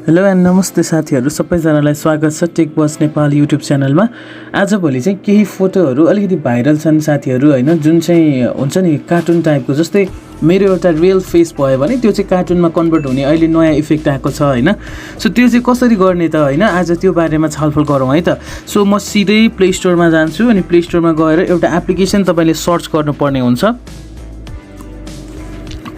Hello and नमस्ते साथीहरु सबैजनालाई स्वागत छ टेक बज नेपाल युट्युब च्यानलमा। आज भोलि चाहिँ केही फोटोहरु अलिकति भाइरल छन् साथीहरु हैन, जुन चाहिँ हुन्छ नि कार्टुन टाइपको। जस्तै मेरो एउटा रियल फेस भयो भने त्यो चाहिँ कार्टुनमा कन्भर्ट हुने अहिले नयाँ इफेक्ट आएको छ हैन। सो त्यो चाहिँ कसरी गर्ने त हैन, आज त्यो बारेमा छलफल गरौँ है त। सो म सिधै प्ले स्टोरमा जान्छु अनि प्ले स्टोरमा गएर एउटा एप्लिकेसन तपाईले सर्च गर्नुपर्ने हुन्छ,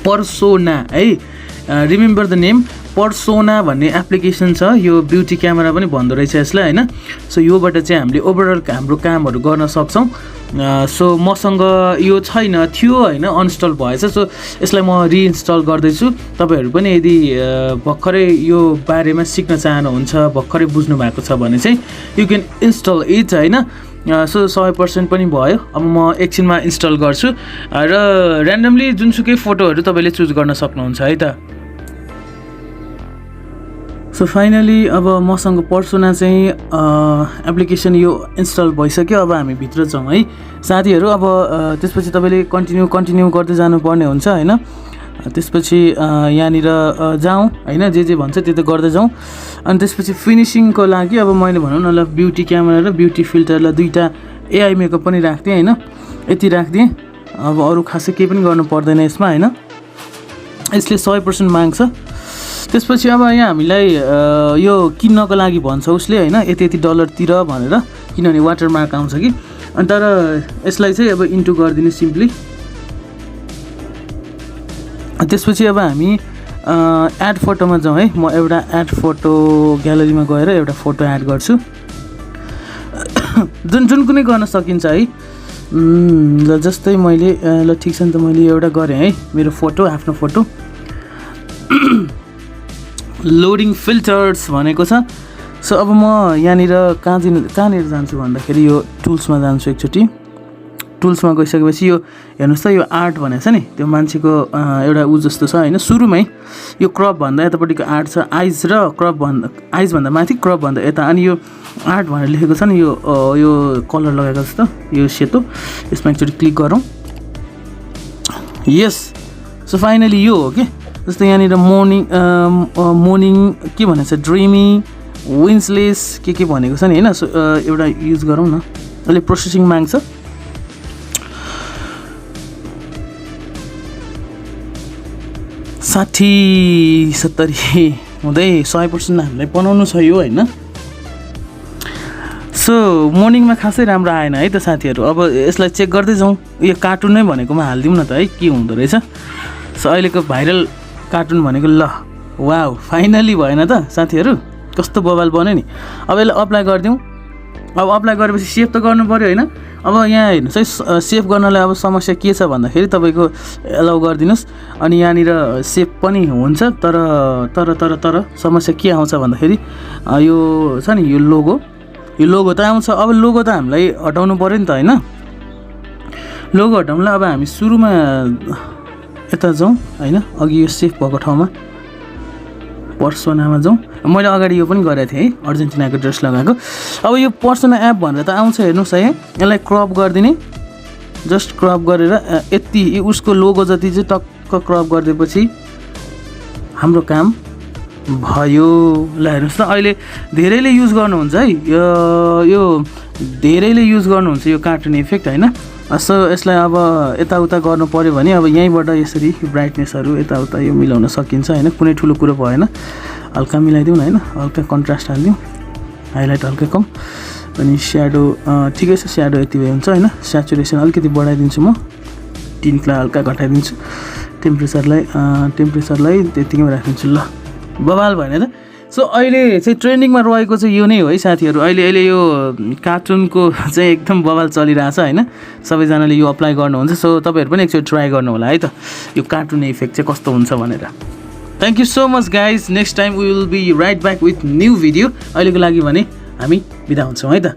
पर्सोना है। रिमेम्बर द नेम, पर्सोना भन्ने एप्लिकेसन छ। यो ब्युटी क्यामेरा पनि भन्दो रहेछ यसलाई हैन। सो योबाट चाहिँ हामीले ओभरअल हाम्रो कामहरु गर्न सक्छौं। सो मसँग यो छैन थियो हैन, अनइन्स्टल भएछ। सो यसलाई म रिइन्स्टल गर्दै छु। तपाईहरु पनि यदि भर्खरै यो बारेमा सिक्न चाहनुहुन्छ, भर्खरै बुझ्नु भएको छ भने चाहिँ यु क्यान इन्स्टल इट हैन। सो 100% पनि भयो। अब म एकछिनमा इन्स्टल गर्छु र र्यान्डमली जुनसुकै फोटोहरु तपाईले चुज गर्न सक्नुहुन्छ है त। सो फाइनली अब मसँग पर्सोना चाहिँ एप्लिकेसन यो इन्स्टल भइसक्यो। अब हामी भित्र जाउँ है साथीहरु। अब त्यसपछि तपाईले कन्टिन्यू गर्दै जानुपर्ने हुन्छ हैन। त्यसपछि यहाँनिर जाउँ हैन, जे भन्छ त्यो त गर्दै जाउँ। अनि त्यसपछि फिनिशिङको लागि अब मैले भनौँ न ल ब्युटी क्यामेरा र ब्युटी फिल्टरलाई दुईटा एआई मेकअप पनि राख्दिएँ हैन, यति राख्दिएँ। अब अरु खासै केही पनि गर्नु पर्दैन यसमा हैन, यसले 100% माग्छ। त्यसपछि अब यहाँ हामीलाई यो किन्नको लागि भन्छ उसले हैन, यति डलर तिर भनेर, किनभने वाटरमार्क आउँछ कि। अनि तर यसलाई चाहिँ अब इन्टु गरिदिनु सिम्पली। त्यसपछि अब हामी एड फोटोमा जाउँ है। म एउटा एड फोटो ग्यालरीमा गएर एउटा फोटो एड गर्छु, जुन कुनै गर्न सकिन्छ है। ल जस्तै मैले ल ठिक छ नि त, मैले एउटा गरेँ है मेरो फोटो, आफ्नो फोटो। लोडिङ फिल्टर्स भनेको छ। सो अब म यहाँनिर कहाँनिर जान्छु भन्दाखेरि यो टुल्समा जान्छु एकचोटि। टुल्समा गइसकेपछि यो हेर्नुहोस् त, यो आर्ट भनेको छ नि, त्यो मान्छेको एउटा उ जस्तो छ हैन। सुरुमै यो क्रप भन्दा यतापट्टिको आर्ट छ, आइज र क्रप भन्दा, आइज भन्दा माथि क्रप भन्दा यता। अनि यो आर्ट भनेर लेखेको छ नि, यो कलर लगाएको जस्तो यो सेतो। यसमा एकचोटि क्लिक गरौँ। यस, सो फाइनली यो हो के। जस्तै यहाँनिर मोर्निङ के भनेको छ, ड्रिमी, विन्सलेस के भनेको छ नि हैन। सो एउटा युज गरौँ न। अहिले प्रोसेसिङ माग्छ। साठी 70 हुँदै 100% हामीलाई बनाउनु छ यो हैन। सो मोर्निङमा खासै राम्रो आएन है त साथीहरु। अब यसलाई चेक गर्दै जाउँ। यो कार्टुन नै भनेकोमा हालिदिउँ न त है, के हुँदो रहेछ। सो अहिलेको भाइरल कार्टुन भनेको ल, वाउ फाइनली भएन त साथीहरु, कस्तो बवाल बन्यो नि। अब यसलाई अप्लाई गरिदिउँ। अब अप्लाई गरेपछि सेभ त गर्नु पर्यो हैन। अब यहाँ हेर्नुहोस् है, सेभ गर्नलाई अब समस्या के छ भन्दाखेरि तपाईँको एलाउ गरिदिनुहोस्। अनि यहाँनिर सेभ पनि हुन्छ, तर समस्या के आउँछ भन्दाखेरि यो छ नि, यो लोगो त आउँछ। अब लोगो त हामीलाई हटाउनु पर्यो नि त हैन। लोगो हटाउनलाई अब हामी सुरुमा यता जाउँ हैन, अघि यो सेभ भएको ठाउँमा पर्सोनामा जाउँ। मैले अगाडि यो पनि गरेको थिएँ है, अर्जेन्टिनाको ड्रेस लगाएको। अब यो पर्सोना एप भनेर त आउँछ, हेर्नुहोस् है। यसलाई क्रप गरिदिने, जस्ट क्रप गरेर यति उसको लोगो जति चाहिँ टक्क क्रप गरिदिएपछि हाम्रो काम भयो। ल हेर्नुहोस् त, अहिले धेरैले युज गर्नुहुन्छ है यो धेरैले युज गर्नुहुन्छ यो कार्टुन इफेक्ट हैन। सो यसलाई अब यताउता गर्नु पर्यो भने अब यहीँबाट यसरी ब्राइटनेसहरू यताउता यो मिलाउन सकिन्छ हैन। कुनै ठुलो कुरो भएन, हल्का मिलाइदिउँ न हैन, हल्का कन्ट्रास्ट हालिदिउँ, हाइलाइट हल्का कम। अनि स्याडो ठिकै छ, स्याडो यति भए हुन्छ हैन। स्याचुरेसन अलिकति बढाइदिन्छु म, टिन्टलाई हल्का घटाइदिन्छु, टेम्परेचरलाई त्यतिकैमा राखिदिन्छु। ल बवाल भएन त। सो अहिले चाहिँ ट्रेन्डिङमा रहेको चाहिँ यो नै हो है साथीहरु। अहिले यो कार्टुनको चाहिँ एकदम बवाल चलिरहेछ हैन। सबैजनाले यो अप्लाई गर्नुहुन्छ। सो तपाईहरु पनि एकचोटि ट्राई गर्नु होला है त, यो कार्टुन इफेक्ट चाहिँ कस्तो हुन्छ भनेर। Thank you so much guys. Next time we will be right back with new video. अहिलेको लागि भने हामी बिदा हुन्छौँ है त।